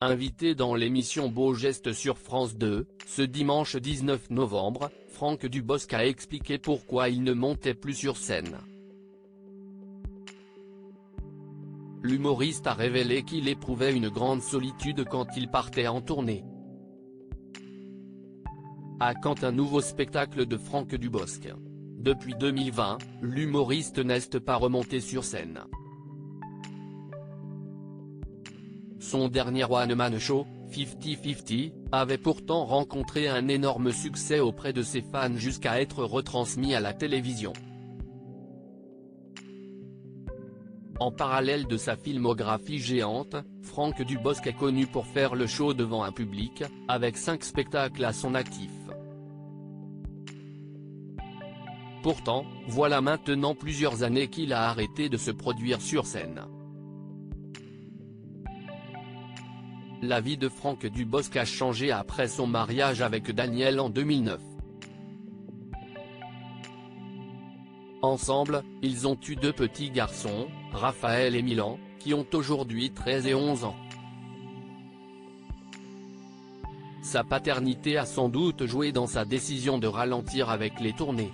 Invité dans l'émission Beau Geste sur France 2, ce dimanche 19 novembre, Franck Dubosc a expliqué pourquoi il ne montait plus sur scène. L'humoriste a révélé qu'il éprouvait une grande solitude quand il partait en tournée. À quand un nouveau spectacle de Franck Dubosc? Depuis 2020, l'humoriste n'est pas remonté sur scène. Son dernier one-man show, 50-50, avait pourtant rencontré un énorme succès auprès de ses fans jusqu'à être retransmis à la télévision. En parallèle de sa filmographie géante, Franck Dubosc est connu pour faire le show devant un public, avec 5 spectacles à son actif. Pourtant, voilà maintenant plusieurs années qu'il a arrêté de se produire sur scène. La vie de Franck Dubosc a changé après son mariage avec Danielle en 2009. Ensemble, ils ont eu 2 petits garçons, Raphaël et Milan, qui ont aujourd'hui 13 et 11 ans. Sa paternité a sans doute joué dans sa décision de ralentir avec les tournées.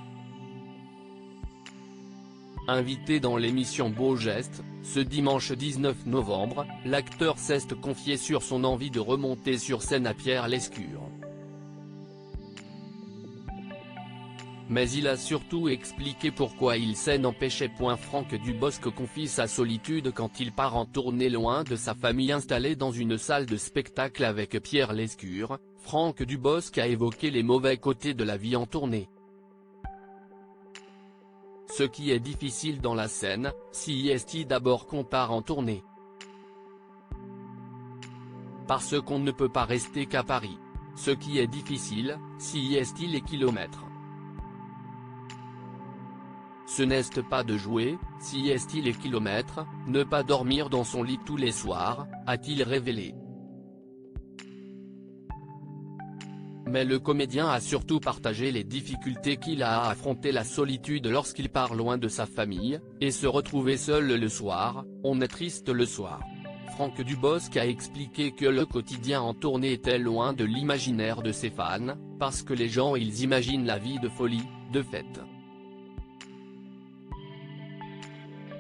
Invité dans l'émission Beau Geste, ce dimanche 19 novembre, l'acteur s'est confié sur son envie de remonter sur scène à Pierre Lescure. Mais il a surtout expliqué pourquoi il s'en empêchait. Franck Dubosc confie sa solitude quand il part en tournée loin de sa famille installée dans une salle de spectacle avec Pierre Lescure. Franck Dubosc a évoqué les mauvais côtés de la vie en tournée. Ce qui est difficile dans la scène, c'est d'abord qu'on part en tournée. Parce qu'on ne peut pas rester qu'à Paris. Ce qui est difficile, c'est les kilomètres. Ce n'est pas de jouer, c'est les kilomètres, ne pas dormir dans son lit tous les soirs, a-t-il révélé. Mais le comédien a surtout partagé les difficultés qu'il a à affronter la solitude lorsqu'il part loin de sa famille, et se retrouver seul le soir. On est triste le soir. Franck Dubosc a expliqué que le quotidien en tournée était loin de l'imaginaire de ses fans, parce que les gens ils imaginent la vie de folie, de fête.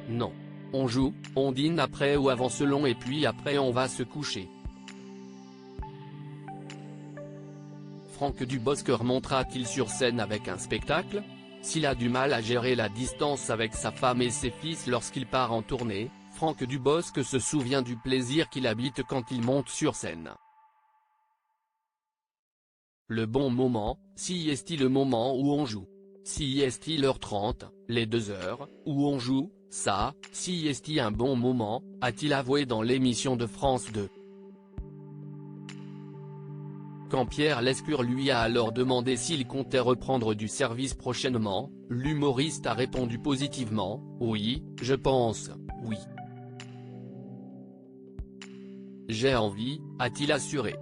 Non. On joue, on dîne après ou avant selon et puis après on va se coucher. Franck Dubosc remontera-t-il sur scène avec un spectacle? S'il a du mal à gérer la distance avec sa femme et ses fils lorsqu'il part en tournée, Franck Dubosc se souvient du plaisir qu'il habite quand il monte sur scène. Le bon moment, c'est le moment où on joue. C'est l'heure 30, les 2 heures, où on joue, ça, c'est un bon moment, a-t-il avoué dans l'émission de France 2. Quand Pierre Lescure lui a alors demandé s'il comptait reprendre du service prochainement, l'humoriste a répondu positivement, « Oui, je pense, oui. J'ai envie », a-t-il assuré.